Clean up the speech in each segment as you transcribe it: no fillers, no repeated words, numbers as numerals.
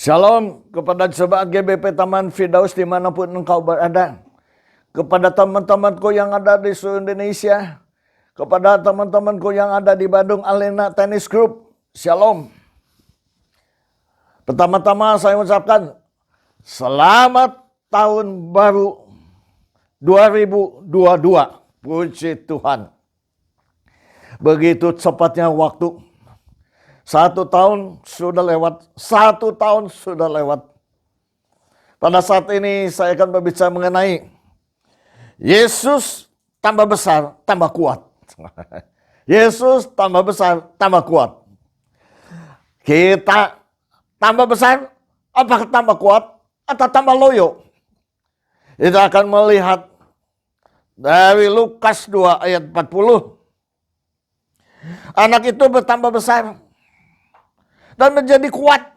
Shalom kepada jemaat GBP Taman Firdaus dimanapun engkau berada. Kepada teman-temanku yang ada di seluruh Indonesia. Kepada teman-temanku yang ada di Bandung Alena Tennis Group. Shalom. Pertama-tama saya ucapkan selamat tahun baru 2022. Puji Tuhan. Begitu cepatnya waktu. 1 tahun sudah lewat. 1 tahun sudah lewat. Pada saat ini saya akan berbicara mengenai Yesus tambah besar, tambah kuat. Yesus tambah besar, tambah kuat. Kita tambah besar, apakah tambah kuat atau tambah loyo? Kita akan melihat dari Lukas 2 ayat 40. Anak itu bertambah besar dan menjadi kuat,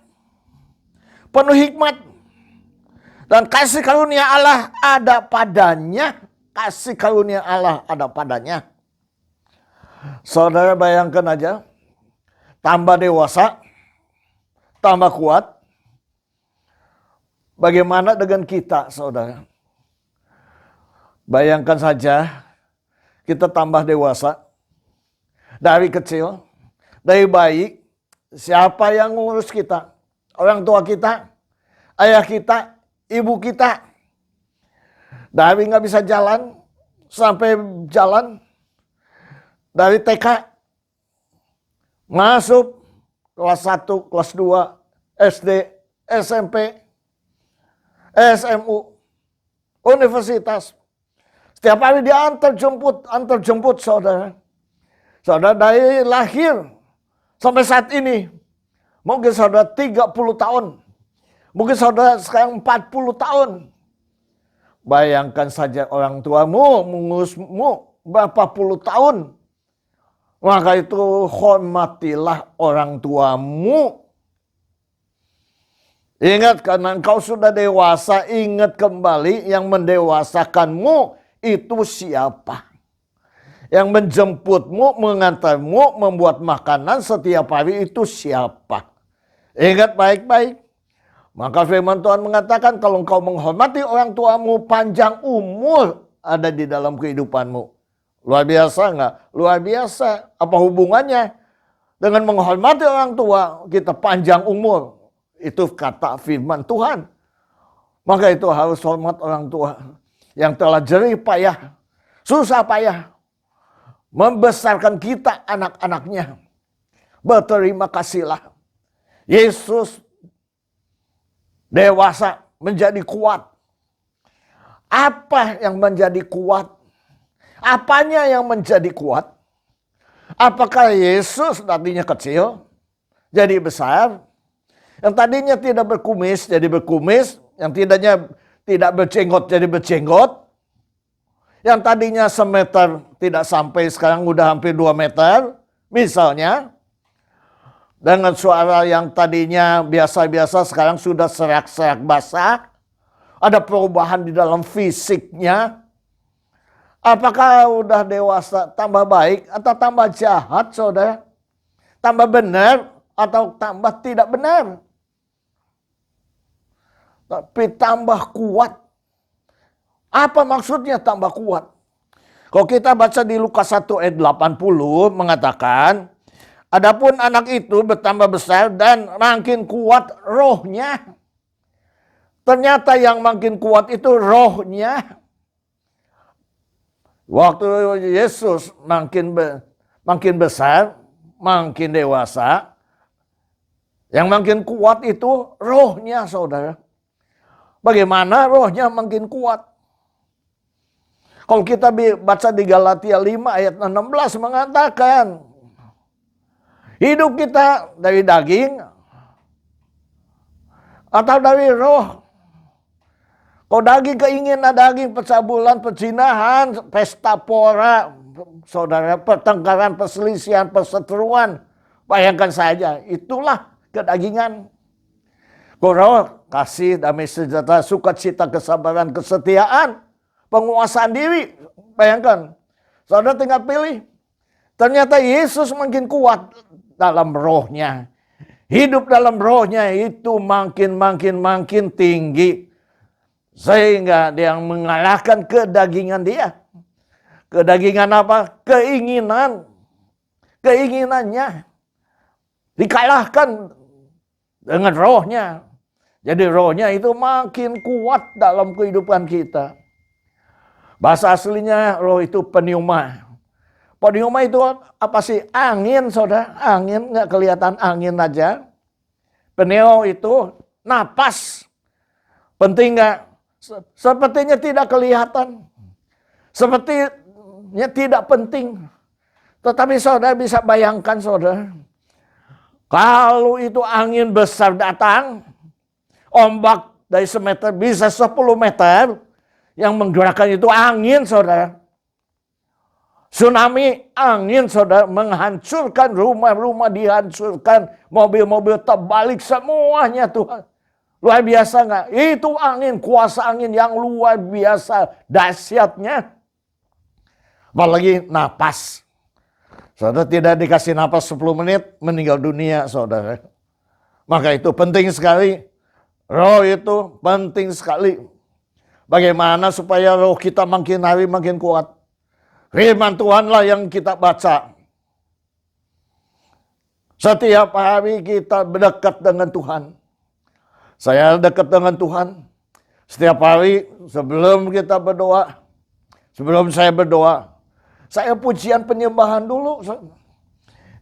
penuh hikmat, dan kasih karunia Allah ada padanya. Kasih karunia Allah ada padanya. Saudara bayangkan aja, tambah dewasa, tambah kuat. Bagaimana dengan kita, saudara? Bayangkan saja, kita tambah dewasa, dari kecil, dari bayi. Siapa yang ngurus kita? Orang tua kita, ayah kita, ibu kita. Dari nggak bisa jalan, sampai jalan. Dari TK, masuk kelas 1, kelas 2, SD, SMP, SMU, universitas. Setiap hari dia antar jemput saudara. Saudara dari lahir sampai saat ini, mungkin saudara 30 tahun. Mungkin saudara sekarang 40 tahun. Bayangkan saja orang tuamu mengurusmu berapa puluh tahun. Maka itu hormatilah orang tuamu. Ingat karena engkau sudah dewasa, ingat kembali yang mendewasakanmu itu siapa. Yang menjemputmu, mengantarmu, membuat makanan setiap hari itu siapa? Ingat baik-baik. Maka firman Tuhan mengatakan kalau engkau menghormati orang tuamu, panjang umur ada di dalam kehidupanmu. Luar biasa enggak? Luar biasa. Apa hubungannya dengan menghormati orang tua kita panjang umur? Itu kata firman Tuhan. Maka itu harus hormat orang tua yang telah jerih payah, susah payah membesarkan kita anak-anaknya. Berterima kasihlah. Yesus dewasa menjadi kuat. Apa yang menjadi kuat? Apanya yang menjadi kuat? Apakah Yesus tadinya kecil jadi besar? Yang tadinya tidak berkumis jadi berkumis. Yang tidak berjenggot jadi berjenggot. Yang tadinya semeter tidak sampai sekarang udah hampir 2 meter. Misalnya. Dengan suara yang tadinya biasa-biasa sekarang sudah serak-serak basah. Ada perubahan di dalam fisiknya. Apakah udah dewasa tambah baik atau tambah jahat saudara? Tambah benar atau tambah tidak benar? Tapi tambah kuat. Apa maksudnya tambah kuat? Kalau kita baca di Lukas 1 ayat 80 mengatakan, adapun anak itu bertambah besar dan makin kuat rohnya. Ternyata yang makin kuat itu rohnya. Waktu Yesus makin besar, makin dewasa, yang makin kuat itu rohnya saudara. Bagaimana rohnya makin kuat? Kalau kita baca di Galatia 5 ayat 16 mengatakan, hidup kita dari daging atau dari roh. Kalau daging keinginan daging, percabulan, perzinahan, pesta pora, saudara, pertengkaran, perselisihan, perseteruan. Bayangkan saja, itulah kedagingan. Kalau roh, kasih, damai sejahtera, sukacita, kesabaran, kesetiaan, penguasaan diri. Bayangkan, saudara tinggal pilih. Ternyata Yesus makin kuat dalam rohnya. Hidup dalam rohnya itu makin tinggi. Sehingga dia mengalahkan kedagingan dia. Kedagingan apa? Keinginannya dikalahkan dengan rohnya. Jadi rohnya itu makin kuat dalam kehidupan kita. Bahasa aslinya roh itu pneuma. Pneuma itu apa sih? Angin, saudara. Angin, nggak kelihatan angin aja. Pneu itu napas. Penting nggak? Sepertinya tidak kelihatan. Sepertinya tidak penting. Tetapi saudara bisa bayangkan, saudara. Kalau itu angin besar datang, ombak dari semeter bisa 10 meter, yang menggerakkan itu angin, saudara. Tsunami, angin, saudara, menghancurkan rumah-rumah, dihancurkan, mobil-mobil terbalik, semuanya Tuhan. Luar biasa nggak? Itu angin, kuasa angin yang luar biasa dahsyatnya. Apalagi napas. Saudara tidak dikasih napas 10 menit, meninggal dunia, saudara. Maka itu penting sekali. Roh itu penting sekali. Bagaimana supaya roh kita makin hari makin kuat. Firman Tuhanlah yang kita baca. Setiap hari kita berdekat dengan Tuhan. Saya dekat dengan Tuhan. Setiap hari sebelum kita berdoa. Sebelum saya berdoa. Saya pujian penyembahan dulu.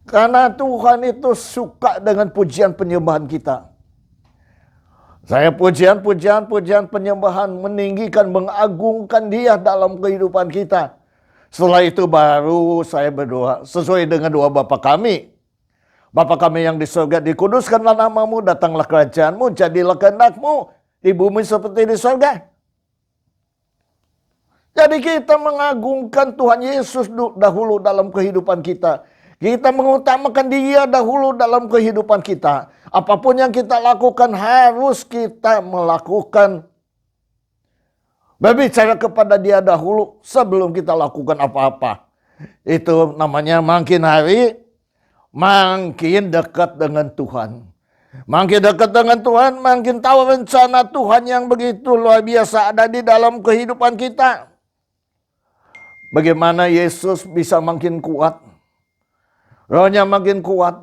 Karena Tuhan itu suka dengan pujian penyembahan kita. Saya pujian penyembahan. Meninggikan, mengagungkan Dia dalam kehidupan kita. Setelah itu baru saya berdoa sesuai dengan doa Bapa kami. Bapa kami yang di surga, dikuduskanlah namamu, datanglah kerajaanmu, jadilah kehendak-mu di bumi seperti di surga. Jadi kita mengagungkan Tuhan Yesus dahulu dalam kehidupan kita. Kita mengutamakan Dia dahulu dalam kehidupan kita. Apapun yang kita lakukan harus kita melakukan berbicara kepada Dia dahulu sebelum kita lakukan apa-apa. Itu namanya makin hari makin dekat dengan Tuhan. Makin dekat dengan Tuhan, makin tahu rencana Tuhan yang begitu luar biasa ada di dalam kehidupan kita. Bagaimana Yesus bisa makin kuat. Rohnya makin kuat.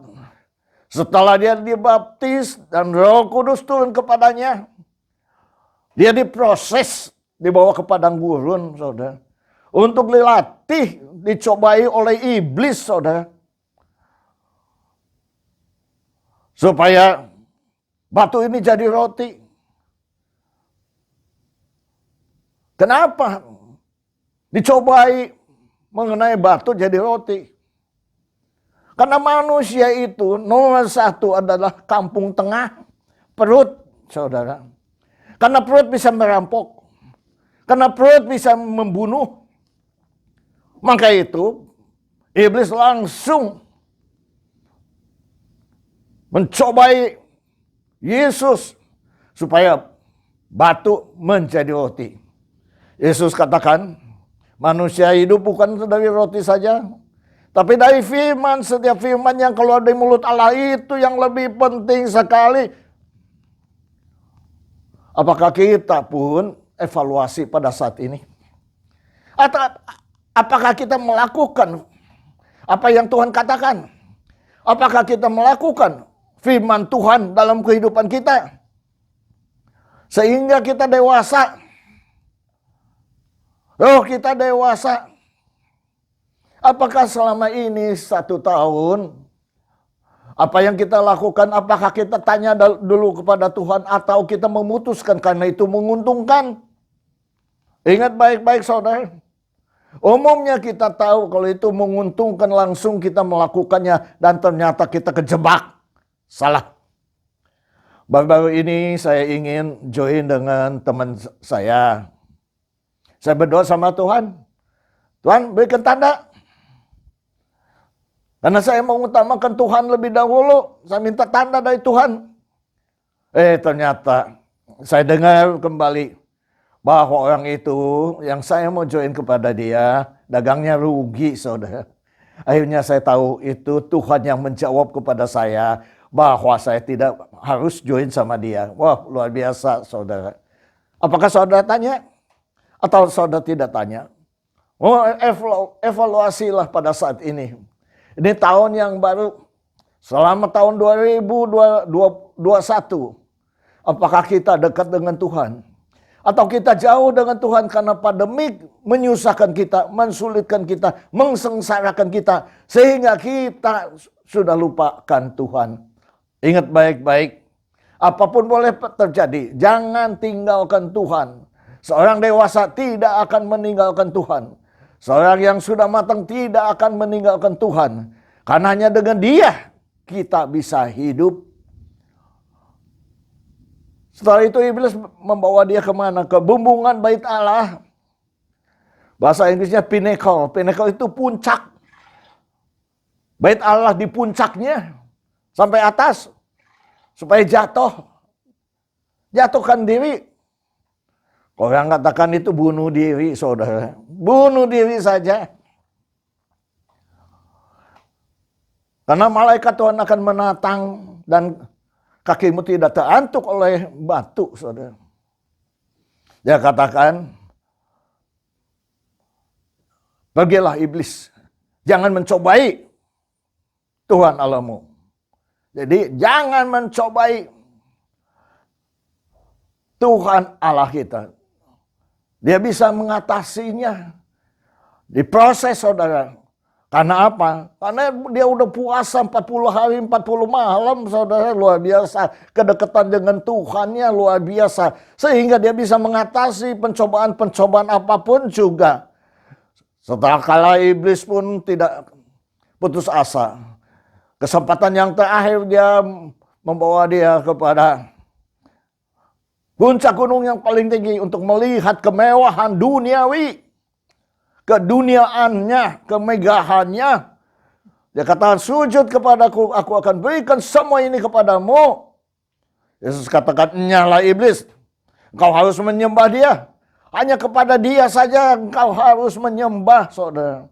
Setelah Dia dibaptis dan Roh Kudus turun kepadanya, Dia diproses, dibawa ke padang gurun, saudara. Untuk dilatih, dicobai oleh iblis, saudara. Supaya batu ini jadi roti. Kenapa? Dicobai mengenai batu jadi roti. Karena manusia itu nomor satu adalah kampung tengah, perut, saudara. Karena perut bisa merampok. Karena perut bisa membunuh. Maka itu, iblis langsung mencobai Yesus supaya batu menjadi roti. Yesus katakan, manusia hidup bukan dari roti saja, tapi dari firman. Setiap firman yang keluar dari mulut Allah itu yang lebih penting sekali. Apakah kita pun evaluasi pada saat ini? Atau apakah kita melakukan apa yang Tuhan katakan? Apakah kita melakukan firman Tuhan dalam kehidupan kita? Sehingga kita dewasa. Roh kita dewasa. Apakah selama ini 1 tahun, apa yang kita lakukan, apakah kita tanya dulu kepada Tuhan atau kita memutuskan karena itu menguntungkan? Ingat baik-baik, saudara. Umumnya kita tahu kalau itu menguntungkan, langsung kita melakukannya dan ternyata kita kejebak. Salah. Baru-baru ini saya ingin join dengan teman saya. Saya berdoa sama Tuhan. Tuhan, berikan tanda. Karena saya mengutamakan Tuhan lebih dahulu. Saya minta tanda dari Tuhan. Ternyata saya dengar kembali bahwa orang itu yang saya mau join kepada dia, dagangnya rugi, saudara. Akhirnya saya tahu itu Tuhan yang menjawab kepada saya bahwa saya tidak harus join sama dia. Wah, luar biasa saudara. Apakah saudara tanya? Atau saudara tidak tanya? Oh, evaluasilah pada saat ini. Ini tahun yang baru. Selama tahun 2021. Apakah kita dekat dengan Tuhan? Atau kita jauh dengan Tuhan karena pandemik menyusahkan kita, mensulitkan kita, mengsengsarakan kita. Sehingga kita sudah lupakan Tuhan. Ingat baik-baik, apapun boleh terjadi, jangan tinggalkan Tuhan. Seorang dewasa tidak akan meninggalkan Tuhan. Seorang yang sudah matang tidak akan meninggalkan Tuhan. Karena hanya dengan Dia kita bisa hidup. Setelah itu iblis membawa dia kemana? Ke bumbungan bait Allah. Bahasa Inggrisnya pinnacle. Pinnacle itu puncak. Bait Allah di puncaknya. Sampai atas. Supaya jatuh. Jatuhkan diri. Orang katakan itu bunuh diri, saudara. Bunuh diri saja. Karena malaikat Tuhan akan menatang dan kakimu tidak terantuk oleh batu, saudara. Dia katakan, pergilah iblis, jangan mencobai Tuhan Allahmu. Jadi jangan mencobai Tuhan Allah kita. Dia bisa mengatasinya. Diproses, saudara. Karena apa? Karena dia udah puasa 40 hari 40 malam, saudara, luar biasa. Kedekatan dengan Tuhannya luar biasa. Sehingga dia bisa mengatasi pencobaan-pencobaan apapun juga. Setelah kala iblis pun tidak putus asa. Kesempatan yang terakhir dia membawa dia kepada puncak gunung yang paling tinggi untuk melihat kemewahan duniawi. Keduniaannya, kemegahannya. Dia katakan, sujud kepadaku, aku akan berikan semua ini kepadamu. Yesus katakan, nyala iblis, engkau harus menyembah dia. Hanya kepada dia saja engkau harus menyembah, saudara.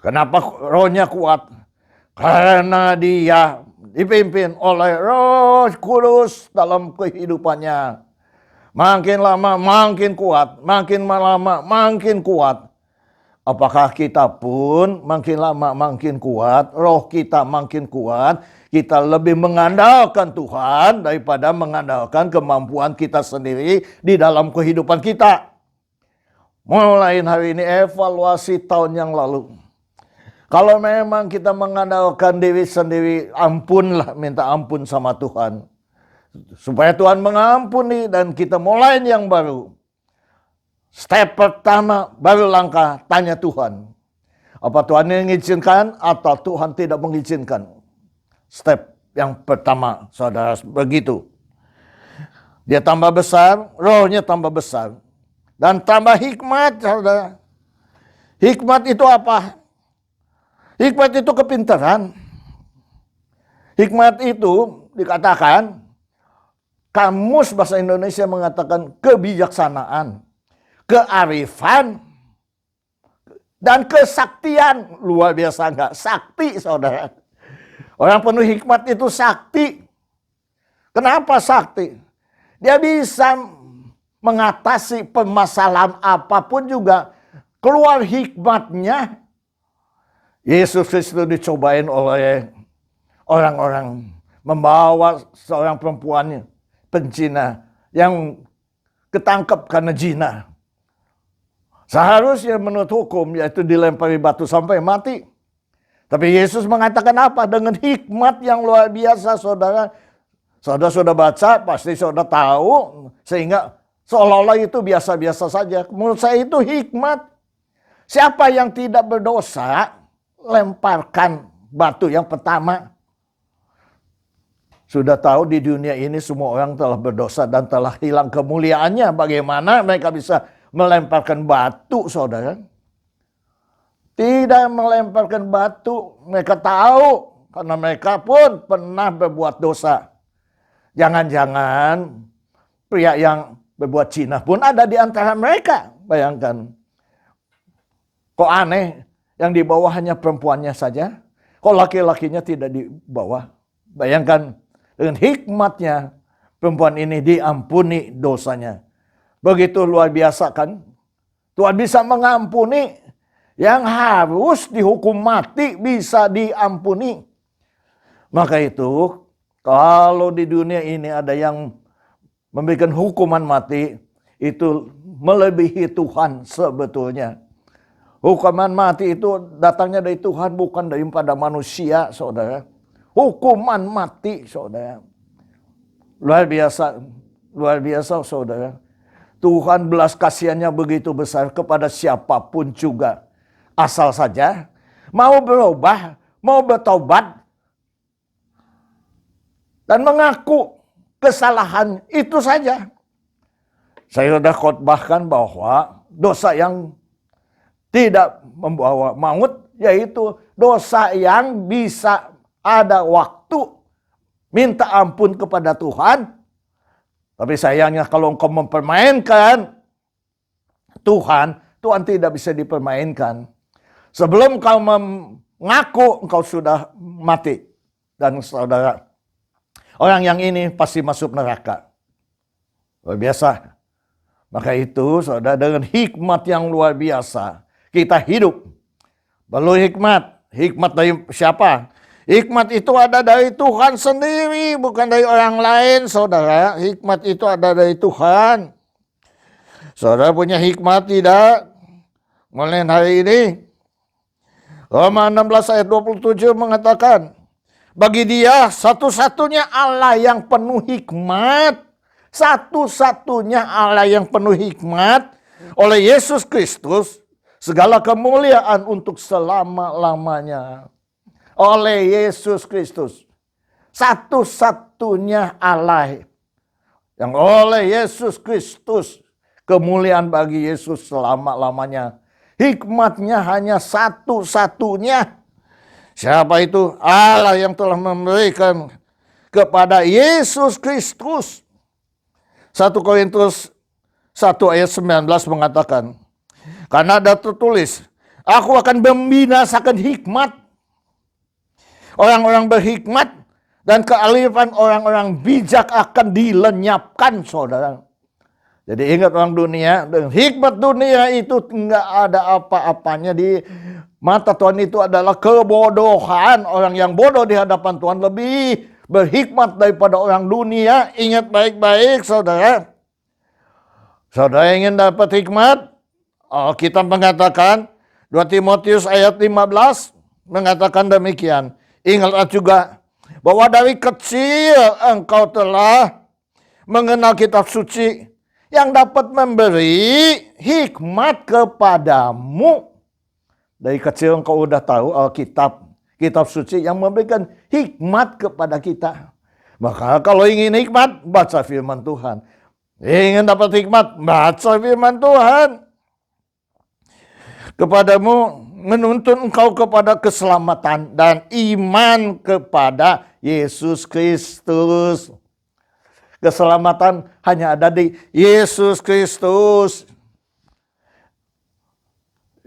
Kenapa rohnya kuat? Karena dia dipimpin oleh Roh Kudus dalam kehidupannya. Makin lama makin kuat, makin lama makin kuat. Apakah kita pun makin lama makin kuat, roh kita makin kuat, kita lebih mengandalkan Tuhan daripada mengandalkan kemampuan kita sendiri di dalam kehidupan kita. Mulai hari ini evaluasi tahun yang lalu. Kalau memang kita mengandalkan diri sendiri, ampunlah, minta ampun sama Tuhan. Supaya Tuhan mengampuni dan kita mulai yang baru. Step pertama, baru langkah, tanya Tuhan. Apa Tuhan mengizinkan atau Tuhan tidak mengizinkan? Step yang pertama, saudara, begitu. Dia tambah besar, rohnya tambah besar. Dan tambah hikmat, saudara. Hikmat itu apa? Hikmat itu kepintaran. Hikmat itu dikatakan, Kamus Bahasa Indonesia mengatakan kebijaksanaan, kearifan, dan kesaktian. Luar biasa enggak? Sakti, saudara. Orang penuh hikmat itu sakti. Kenapa sakti? Dia bisa mengatasi permasalahan apapun juga. Keluar hikmatnya. Yesus Kristus dicobain oleh orang-orang. Membawa seorang perempuannya. Pencina yang ketangkep karena zina. Seharusnya menurut hukum yaitu dilempari batu sampai mati. Tapi Yesus mengatakan apa? Dengan hikmat yang luar biasa, saudara. Saudara sudah baca, pasti saudara tahu. Sehingga seolah-olah itu biasa-biasa saja. Menurut saya itu hikmat. Siapa yang tidak berdosa, lemparkan batu yang pertama. Sudah tahu di dunia ini semua orang telah berdosa dan telah hilang kemuliaannya. Bagaimana mereka bisa melemparkan batu, saudara? Tidak melemparkan batu. Mereka tahu karena mereka pun pernah berbuat dosa. Jangan-jangan pria yang berbuat zina pun ada di antara mereka. Bayangkan. Kok aneh yang di bawah hanya perempuannya saja? Kok laki-lakinya tidak di bawah? Bayangkan dengan hikmatnya perempuan ini diampuni dosanya. Begitu luar biasa kan? Tuhan bisa mengampuni yang harus dihukum mati bisa diampuni. Maka itu kalau di dunia ini ada yang memberikan hukuman mati, itu melebihi Tuhan sebetulnya. Hukuman mati itu datangnya dari Tuhan, bukan daripada manusia, saudara. Hukuman mati, saudara. Luar biasa, saudara. Tuhan belas kasihannya begitu besar kepada siapapun juga. Asal saja mau berubah, mau bertobat, dan mengaku kesalahan, itu saja. Saya sudah khotbahkan bahwa dosa yang tidak membawa maut, yaitu dosa yang bisa ada waktu minta ampun kepada Tuhan. Tapi sayangnya kalau engkau mempermainkan Tuhan, Tuhan tidak bisa dipermainkan. Sebelum kau mengaku, engkau sudah mati. Dan saudara, orang yang ini pasti masuk neraka. Luar biasa. Maka itu saudara, dengan hikmat yang luar biasa kita hidup. Perlu hikmat. Hikmat dari siapa? Hikmat itu ada dari Tuhan sendiri, bukan dari orang lain, saudara. Hikmat itu ada dari Tuhan. Saudara punya hikmat tidak? Mulai hari ini. Roma 16 ayat 27 mengatakan, bagi dia satu-satunya Allah yang penuh hikmat. Satu-satunya Allah yang penuh hikmat oleh Yesus Kristus. Segala kemuliaan untuk selama-lamanya. Oleh Yesus Kristus. Satu-satunya Allah. Yang oleh Yesus Kristus. Kemuliaan bagi Yesus selama-lamanya. Hikmatnya hanya satu-satunya. Siapa itu? Allah yang telah memberikan kepada Yesus Kristus. 1 Korintus 1 ayat 19 mengatakan, karena ada tertulis, aku akan membinasakan hikmat orang-orang berhikmat dan kearifan orang-orang bijak akan dilenyapkan, saudara. Jadi ingat orang dunia, dengan hikmat dunia itu enggak ada apa-apanya di mata Tuhan, itu adalah kebodohan. Orang yang bodoh di hadapan Tuhan lebih berhikmat daripada orang dunia. Ingat baik-baik, saudara. Saudara ingin dapat hikmat? Kita mengatakan 2 Timotius ayat 15 mengatakan demikian. Ingatlah juga bahwa dari kecil engkau telah mengenal kitab suci yang dapat memberi hikmat kepadamu. Dari kecil engkau udah tahu Alkitab, kitab suci yang memberikan hikmat kepada kita. Maka kalau ingin hikmat, baca firman Tuhan. Ingin dapat hikmat, baca firman Tuhan. Kepadamu menuntun engkau kepada keselamatan dan iman kepada Yesus Kristus. Keselamatan hanya ada di Yesus Kristus.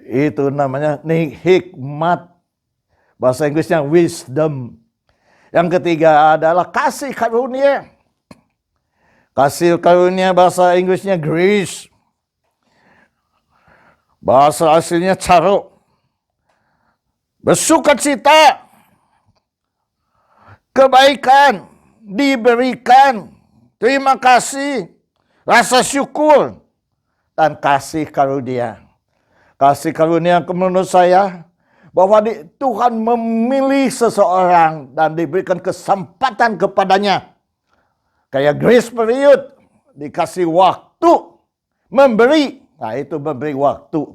Itu namanya hikmat. Bahasa Inggrisnya wisdom. Yang ketiga adalah kasih karunia. Kasih karunia bahasa Inggrisnya grace. Bahasa aslinya caro. Bersukacita. Kebaikan diberikan. Terima kasih, rasa syukur, dan kasih karunia. Kasih karunia menurut saya, bahwa Tuhan memilih seseorang dan diberikan kesempatan kepadanya. Kayak grace period, dikasih waktu, memberi. Nah itu memberi waktu.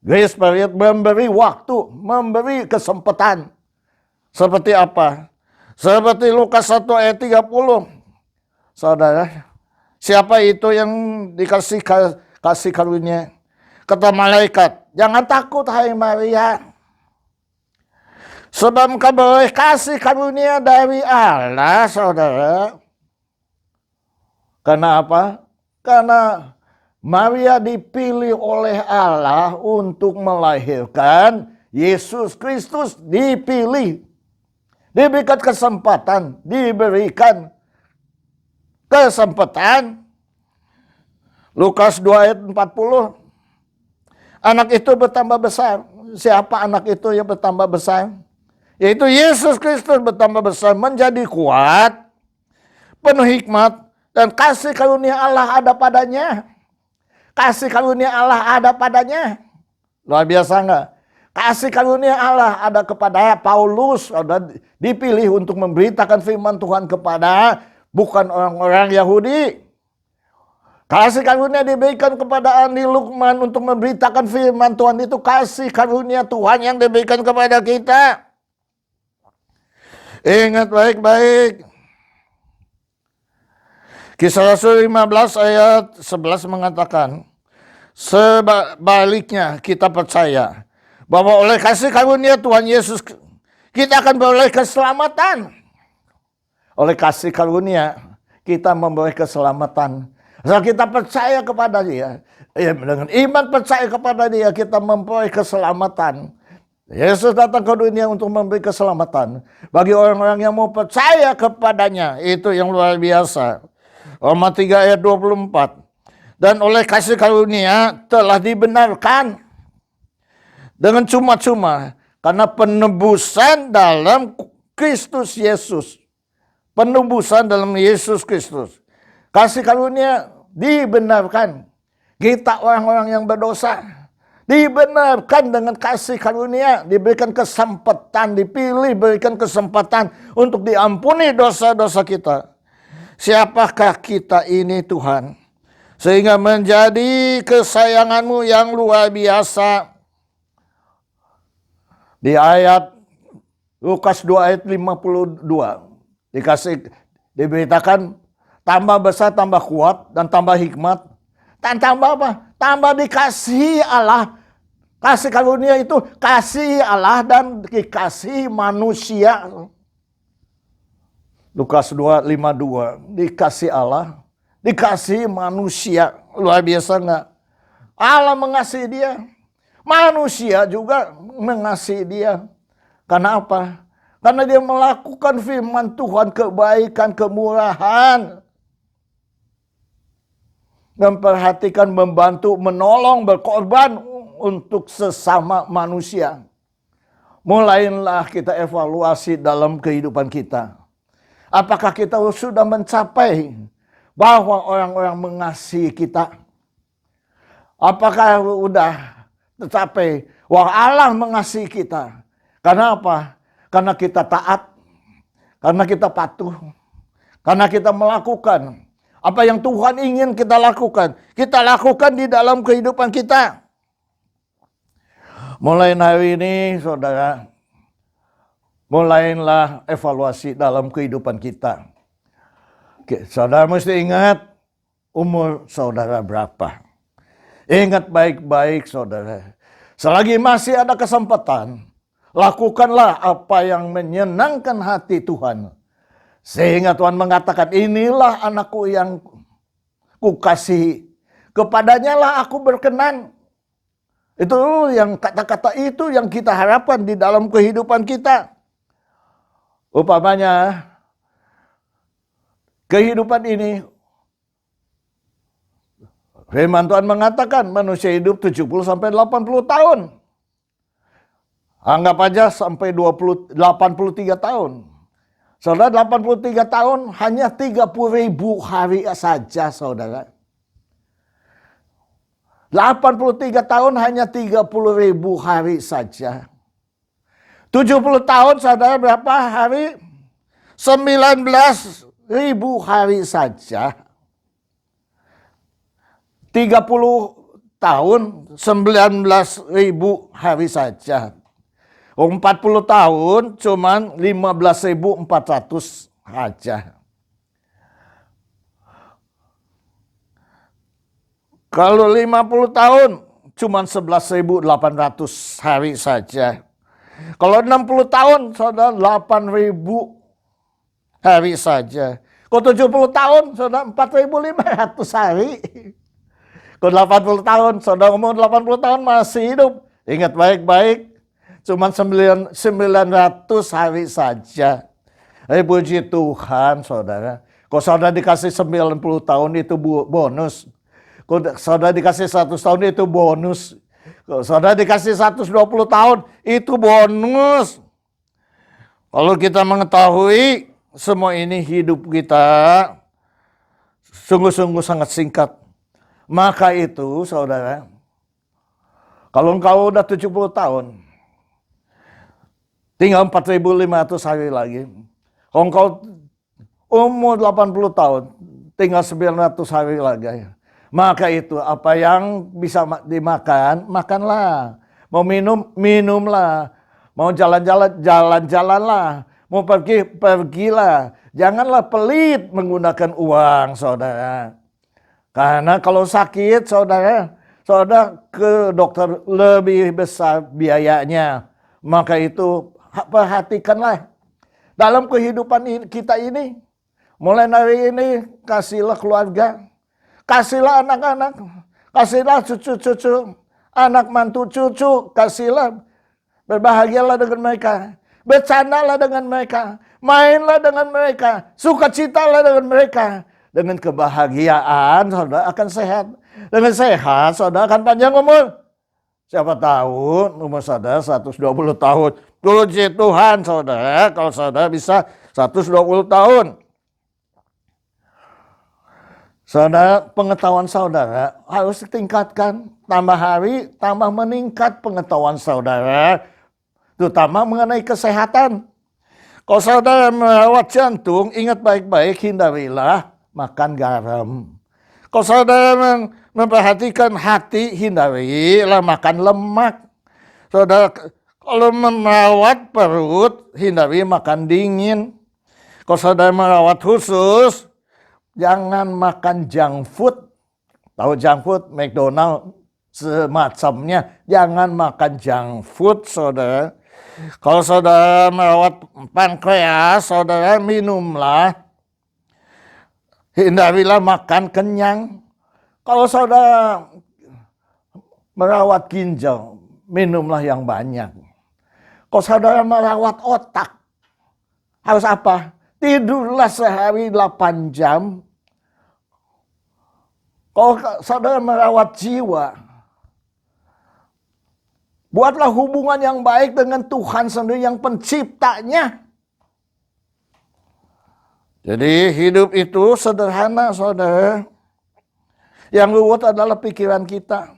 Grace period memberi waktu, memberi kesempatan. Seperti apa? Seperti Lukas 1 ayat 30. Saudara, siapa itu yang dikasih kasih karunia? Kata malaikat, jangan takut hai Maria. Sebab engkau beroleh kasih karunia dari Allah, saudara. Karena apa? Karena Maria dipilih oleh Allah untuk melahirkan Yesus Kristus. Dipilih Diberikan kesempatan. Lukas 2 ayat 40. Anak itu bertambah besar. Siapa anak itu yang bertambah besar? Yaitu Yesus Kristus bertambah besar, menjadi kuat, penuh hikmat, dan kasih karunia Allah ada padanya. Kasih karunia Allah ada padanya. Luar biasa enggak? Kasih karunia Allah ada kepada Paulus, ada dipilih untuk memberitakan firman Tuhan kepada bukan orang-orang Yahudi. Kasih karunia diberikan kepada Andi Lukman untuk memberitakan firman Tuhan, itu kasih karunia Tuhan yang diberikan kepada kita. Ingat baik-baik. Kisah Rasul 15 ayat 11 mengatakan, sebaliknya kita percaya bahwa oleh kasih karunia Tuhan Yesus kita akan beroleh keselamatan. Oleh kasih karunia kita memperoleh keselamatan. Kalau kita percaya kepada Dia, dengan iman percaya kepada Dia, kita memperoleh keselamatan. Yesus datang ke dunia untuk memberi keselamatan bagi orang-orang yang mau percaya kepadanya. Itu yang luar biasa. Roma 3 ayat 24. Dan oleh kasih karunia telah dibenarkan dengan cuma-cuma karena penebusan dalam Kristus Yesus. Penebusan dalam Yesus Kristus. Kasih karunia dibenarkan. Kita orang-orang yang berdosa dibenarkan dengan kasih karunia, diberikan kesempatan, dipilih, berikan kesempatan untuk diampuni dosa-dosa kita. Siapakah kita ini Tuhan? Sehingga menjadi kesayanganmu yang luar biasa. Di ayat Lukas 2 ayat 52 diberitakan tambah besar, tambah kuat, dan tambah hikmat. Dan tambah apa? Tambah dikasihi Allah. Kasih karunia itu kasih Allah dan dikasih manusia. Lukas 2:52. Dikasih Allah, dikasih manusia. Luar biasa enggak? Allah mengasihi dia. Manusia juga mengasihi dia. Karena apa? Karena dia melakukan firman Tuhan, kebaikan, kemurahan. Memperhatikan, membantu, menolong, berkorban untuk sesama manusia. Mulailah kita evaluasi dalam kehidupan kita. Apakah kita sudah mencapai bahwa orang-orang mengasihi kita? Apakah sudah tercapai bahwa Allah mengasihi kita? Karena apa? Karena kita taat, karena kita patuh, karena kita melakukan apa yang Tuhan ingin kita lakukan. Kita lakukan di dalam kehidupan kita. Mulai hari ini, saudara, mulailah evaluasi dalam kehidupan kita. Saudara mesti ingat umur saudara berapa. Ingat baik-baik, saudara. Selagi masih ada kesempatan, lakukanlah apa yang menyenangkan hati Tuhan. Sehingga Tuhan mengatakan, inilah anakku yang kukasihi. Kepadanya lah aku berkenan. Itu yang kata-kata itu yang kita harapkan di dalam kehidupan kita. Umpamanya, kehidupan ini, firman Tuhan mengatakan manusia hidup 70-80 tahun. Anggap aja sampai 83 tahun. Saudara, 83 tahun hanya 30.000 hari saja, saudara. 83 tahun hanya 30.000 hari saja. 70 tahun, saudara, berapa hari? 19.000 hari saja. 30 tahun, 19.000 hari saja. 40 tahun cuman 15.400 aja. Kalau 50 tahun cuman 11.800 hari saja. Kalau 60 tahun saudara 8.000 hari saja. Kalau 70 tahun saudara 4.500 hari. Kalau 80 tahun saudara umur 80 tahun masih hidup. Ingat baik-baik. Cuma 900 hari saja. Puji Tuhan, saudara. Kalau saudara dikasih 90 tahun itu bonus. Kalau saudara dikasih 100 tahun itu bonus. Kalau saudara dikasih 120 tahun itu bonus. Kalau kita mengetahui semua ini hidup kita sungguh-sungguh sangat singkat. Maka itu saudara, kalau engkau udah 70 tahun, tinggal 4.500 hari lagi. Kalau engkau umur 80 tahun, tinggal 900 hari lagi. Maka itu apa yang bisa dimakan, makanlah. Mau minum, minumlah. Mau jalan-jalan, jalan-jalanlah. Mau pergi, pergilah. Janganlah pelit menggunakan uang, saudara. Karena kalau sakit, saudara ke dokter lebih besar biayanya. Maka itu perhatikanlah. Dalam kehidupan kita ini, mulai dari ini, kasihlah keluarga, kasihlah anak-anak, kasihlah cucu-cucu, anak mantu cucu, kasihlah, berbahagialah dengan mereka, bercandalah dengan mereka, mainlah dengan mereka, sukacitalah dengan mereka. Dengan kebahagiaan, saudara akan sehat. Dengan sehat, saudara akan panjang umur. Siapa tahu umur saudara 120 tahun. Puji Tuhan, saudara, kalau saudara bisa 120 tahun. Saudara, pengetahuan saudara harus ditingkatkan. Tambah hari, tambah meningkat pengetahuan saudara. Terutama mengenai kesehatan. Kalau saudara merawat jantung, ingat baik-baik, hindarilah makan garam. Kalau saudara memperhatikan hati, hindarilah makan lemak. Saudara, kalau merawat perut, hindari makan dingin. Kalau saudara merawat khusus, jangan makan junk food. Tahu junk food, McDonald, semacamnya. Jangan makan junk food, saudara. Kalau saudara merawat pankreas, saudara minumlah. Hindarilah makan kenyang. Kalau saudara merawat ginjal, minumlah yang banyak. Kalau saudara merawat otak, harus apa? Tidurlah sehari 8 jam. Kalau saudara merawat jiwa, buatlah hubungan yang baik dengan Tuhan sendiri yang penciptanya. Jadi hidup itu sederhana, saudara. Yang ruwet adalah pikiran kita.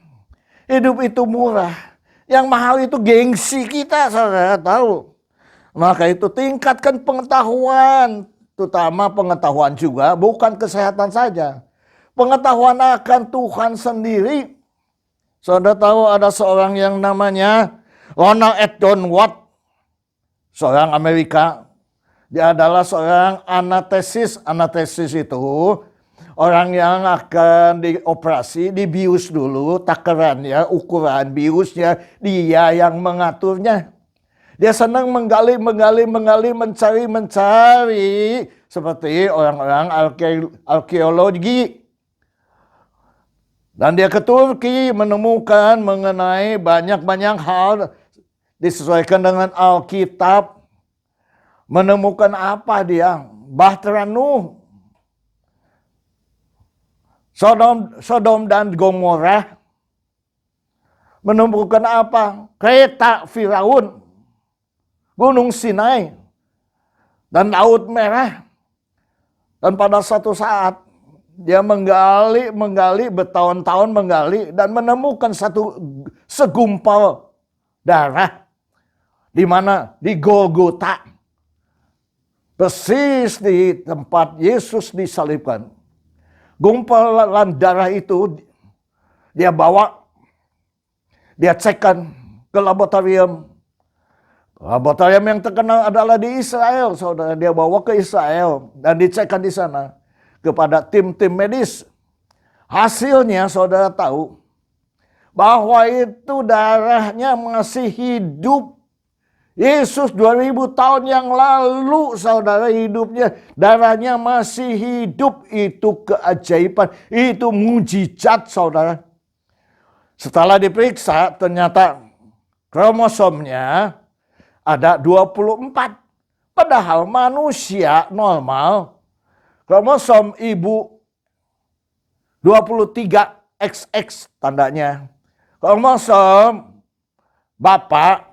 Hidup itu murah. Yang mahal itu gengsi kita, saudara tahu. Maka itu tingkatkan pengetahuan. Terutama pengetahuan juga, bukan kesehatan saja. Pengetahuan akan Tuhan sendiri. Saudara tahu ada seorang yang namanya Ronald Edward Watt. Seorang Amerika. Dia adalah seorang anestesis. Anestesis itu orang yang akan dioperasi, dibius dulu, takarannya, ukuran biusnya, dia yang mengaturnya. Dia senang menggali, mencari, seperti orang-orang arkeologi. Dan dia ke Turki menemukan mengenai banyak-banyak hal disesuaikan dengan Alkitab. Menemukan apa dia? Bahtera Nuh. Sodom dan Gomora. Menemukan apa? Kereta Firaun. Gunung Sinai. Dan Laut Merah. Dan pada suatu saat dia menggali, bertahun-tahun menggali. Dan menemukan satu segumpal darah. Di mana? Di Golgota. Persis di tempat Yesus disalibkan. Gumpalan darah itu dia bawa, dia cekkan ke laboratorium. Laboratorium yang terkenal adalah di Israel, saudara. Dia bawa ke Israel dan dicekkan di sana kepada tim-tim medis. Hasilnya saudara tahu bahwa itu darahnya masih hidup. Yesus 2000 tahun yang lalu, saudara, hidupnya, darahnya masih hidup. Itu keajaiban, itu mujizat, saudara. Setelah diperiksa, ternyata kromosomnya ada 24. Padahal manusia normal, kromosom ibu 23 XX tandanya. Kromosom bapak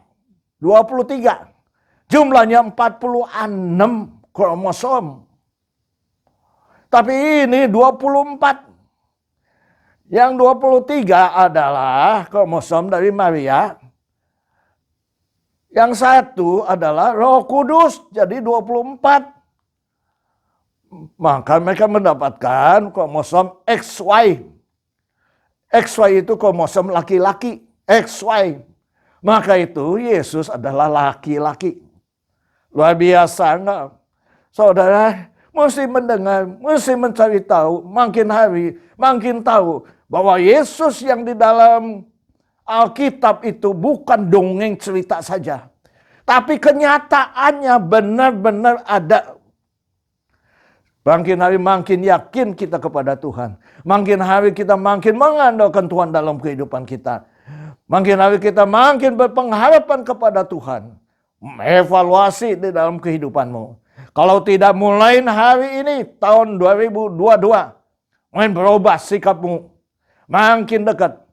23. Jumlahnya 46 kromosom. Tapi ini 24. Yang 23 adalah kromosom dari Maria. Yang satu adalah Roh Kudus, jadi 24. Maka mereka mendapatkan kromosom XY. XY itu kromosom laki-laki, XY. Maka itu Yesus adalah laki-laki. Luar biasa enggak? Saudara, mesti mendengar, mesti mencari tahu, makin hari makin tahu bahwa Yesus yang di dalam Alkitab itu bukan dongeng cerita saja. Tapi kenyataannya benar-benar ada. Makin hari makin yakin kita kepada Tuhan. Makin hari kita makin mengandalkan Tuhan dalam kehidupan kita. Makin hari kita makin berpengharapan kepada Tuhan. Evaluasi di dalam kehidupanmu. Kalau tidak mulai hari ini, tahun 2022, makin berubah sikapmu. Makin dekat.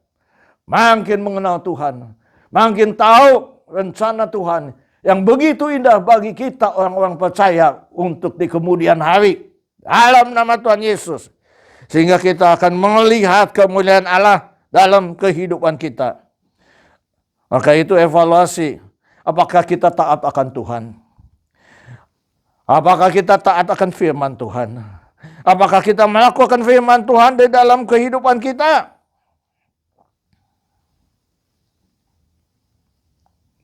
Makin mengenal Tuhan. Makin tahu rencana Tuhan. Yang begitu indah bagi kita orang-orang percaya untuk di kemudian hari. Dalam nama Tuhan Yesus. Sehingga kita akan melihat kemuliaan Allah dalam kehidupan kita. Maka itu evaluasi. Apakah kita taat akan Tuhan? Apakah kita taat akan firman Tuhan? Apakah kita melakukan firman Tuhan di dalam kehidupan kita?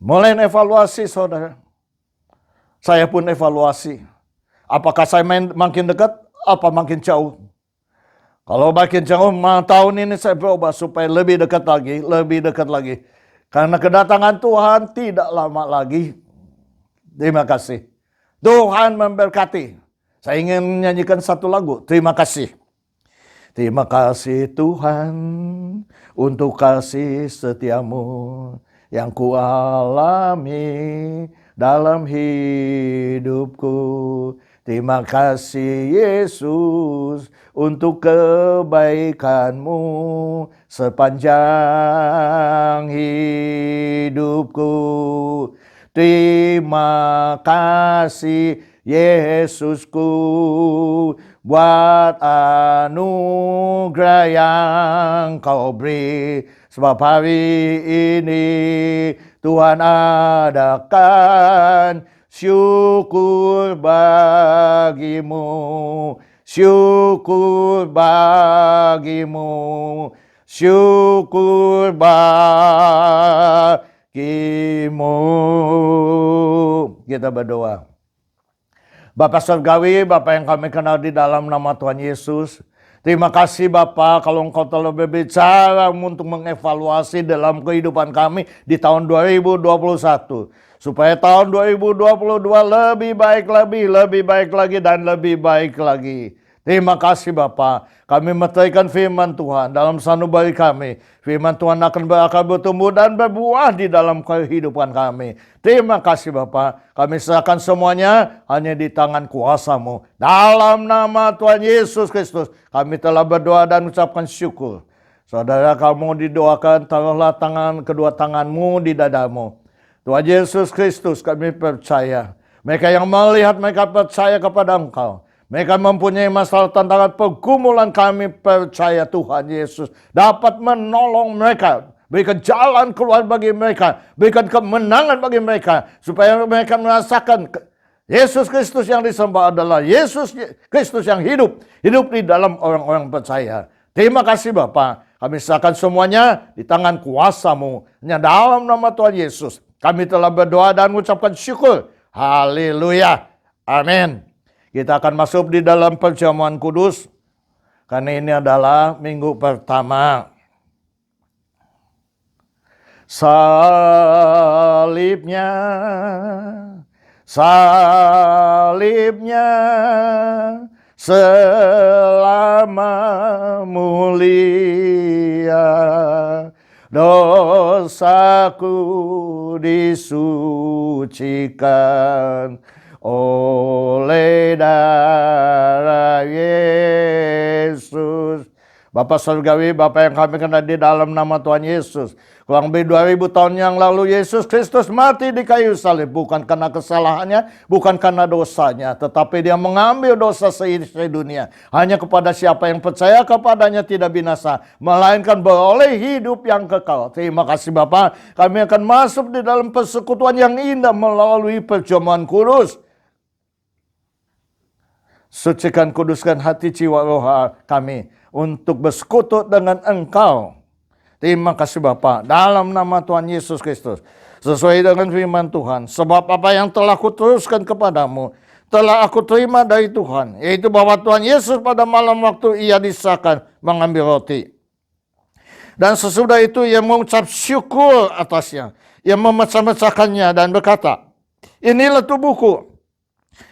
Mulai evaluasi, saudara. Saya pun evaluasi. Apakah saya makin dekat, apa makin jauh? Kalau makin jauh, tahun ini saya berubah supaya lebih dekat lagi, lebih dekat lagi. Karena kedatangan Tuhan tidak lama lagi. Terima kasih. Tuhan memberkati. Saya ingin menyanyikan satu lagu. Terima kasih. Terima kasih Tuhan untuk kasih setiamu yang kualami dalam hidupku. Terima kasih Yesus untuk kebaikanmu sepanjang hidupku. Terima kasih Yesusku buat anugerah yang kau beri. Sebab hari ini Tuhan adakan syukur bagimu, syukur bagimu, syukur bagimu. Kita berdoa. Bapa Surgawi, Bapa yang kami kenal di dalam nama Tuhan Yesus. Terima kasih Bapa kalau Engkau telah berbicara untuk mengevaluasi dalam kehidupan kami di tahun 2021. Supaya tahun 2022 lebih baik lagi dan lebih baik lagi. Terima kasih Bapa. Kami meteraikan firman Tuhan dalam sanubari kami. Firman Tuhan akan berakar, bertumbuh dan berbuah di dalam kehidupan kami. Terima kasih Bapa. Kami serahkan semuanya hanya di tangan kuasa-Mu. Dalam nama Tuhan Yesus Kristus kami telah berdoa dan ucapkan syukur. Saudara, kamu didoakan, taruhlah kedua tanganmu di dadamu. Tuhan Yesus Kristus kami percaya. Mereka yang melihat, mereka percaya kepada Engkau. Mereka mempunyai masalah, tantangan, pergumulan, kami percaya Tuhan Yesus dapat menolong mereka. Berikan jalan keluar bagi mereka. Berikan kemenangan bagi mereka. Supaya mereka merasakan Yesus Kristus yang disembah adalah Yesus Kristus yang hidup. Hidup di dalam orang-orang percaya. Terima kasih Bapa. Kami serahkan semuanya di tangan kuasa-Mu. Hanya dalam nama Tuhan Yesus kami telah berdoa dan mengucapkan syukur. Haleluya. Amin. Kita akan masuk di dalam perjamuan kudus. Karena ini adalah minggu pertama. Salibnya, salibnya selama mulia. Dosaku disucikan oleh darah Yesus. Bapak Surgawi, Bapak yang kami kenal di dalam nama Tuhan Yesus. Kurang lebih 2000 tahun yang lalu Yesus Kristus mati di kayu salib. Bukan karena kesalahannya, bukan karena dosanya. Tetapi dia mengambil dosa seisi dunia. Hanya kepada siapa yang percaya kepadanya tidak binasa. Melainkan beroleh hidup yang kekal. Terima kasih Bapak. Kami akan masuk di dalam persekutuan yang indah melalui perjamuan kudus. Sucikan, kuduskan hati, jiwa, roh kami untuk bersekutu dengan Engkau. Terima kasih Bapa, dalam nama Tuhan Yesus Kristus. Sesuai dengan firman Tuhan. Sebab apa yang telah kuteruskan kepadamu, telah aku terima dari Tuhan. Yaitu bahwa Tuhan Yesus pada malam waktu ia disahkan mengambil roti. Dan sesudah itu ia mengucap syukur atasnya. Ia memecah-mecahkannya dan berkata, inilah tubuhku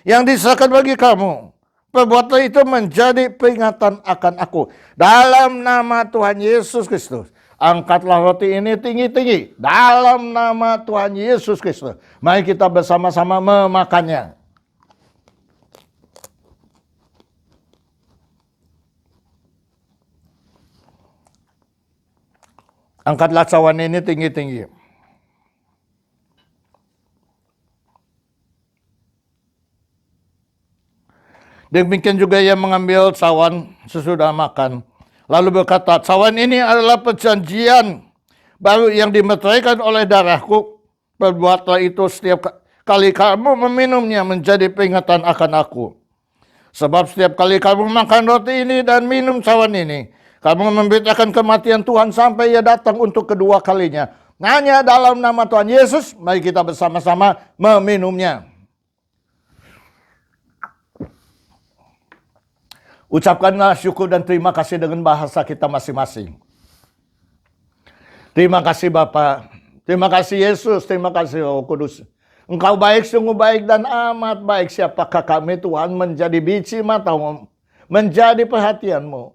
yang disahkan bagi kamu. Perbuatan itu menjadi peringatan akan aku. Dalam nama Tuhan Yesus Kristus. Angkatlah roti ini tinggi-tinggi. Dalam nama Tuhan Yesus Kristus. Mari kita bersama-sama memakannya. Angkatlah cawan ini tinggi-tinggi. Demikian juga ia mengambil cawan sesudah makan. Lalu berkata, cawan ini adalah perjanjian baru yang dimeteraikan oleh darahku. Perbuatlah itu setiap kali kamu meminumnya menjadi peringatan akan aku. Sebab setiap kali kamu makan roti ini dan minum cawan ini, kamu memberitakan kematian Tuhan sampai ia datang untuk kedua kalinya. Hanya dalam nama Tuhan Yesus, mari kita bersama-sama meminumnya. Ucapkanlah syukur dan terima kasih dengan bahasa kita masing-masing. Terima kasih Bapa, terima kasih Yesus, terima kasih Roh Kudus. Engkau baik, sungguh baik dan amat baik. Siapakah kami Tuhan menjadi biji matamu, menjadi perhatianmu.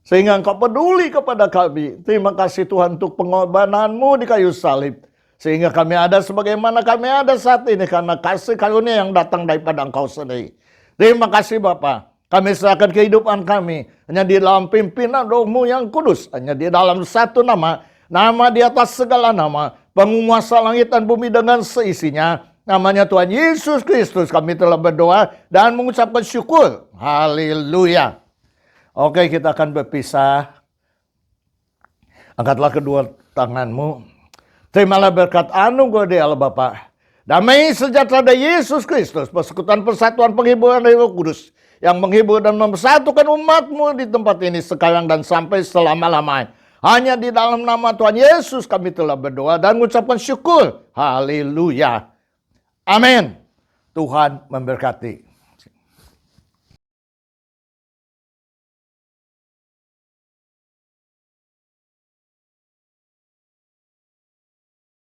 Sehingga Engkau peduli kepada kami. Terima kasih Tuhan untuk pengorbananmu di kayu salib. Sehingga kami ada sebagaimana kami ada saat ini karena kasih karunia yang datang daripada Engkau sendiri. Terima kasih Bapa. Kami serahkan kehidupan kami hanya di dalam pimpinan Roh-Mu yang kudus. Hanya di dalam satu nama, nama di atas segala nama, penguasa langit dan bumi dengan seisinya. Namanya Tuhan Yesus Kristus. Kami telah berdoa dan mengucapkan syukur. Haleluya. Oke, kita akan berpisah. Angkatlah kedua tanganmu. Terimalah berkat anugerah dari Allah Bapa. Damai sejahtera dari Yesus Kristus. Persekutuan persatuan penghiburan dari Roh Kudus. Yang menghibur dan mempersatukan umatmu di tempat ini sekarang dan sampai selama-lamanya. Hanya di dalam nama Tuhan Yesus kami telah berdoa dan mengucapkan syukur. Haleluya. Amin. Tuhan memberkati.